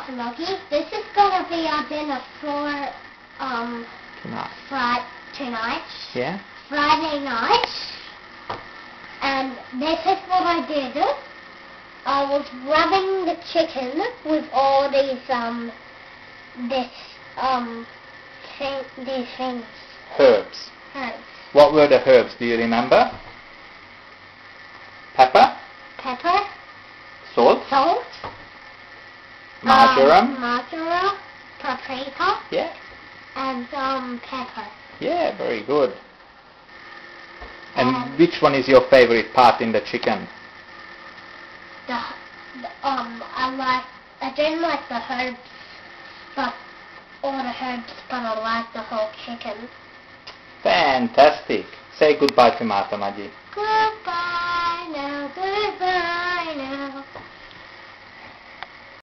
Martha Muggy. This is gonna be our dinner for tonight. Yeah. Friday night. And this is what I did. I was rubbing the chicken with all these these things. Herbs. Herbs. What were the herbs? Do you remember? Pepper. Pepper. Salt. Salt. Marjoram. Marjoram. Paprika. Yeah. And pepper. Yeah, very good. And which one is your favorite part in the chicken? I didn't like the herbs, but I like the whole chicken. Fantastic. Say goodbye to Martha Maggi. Goodbye.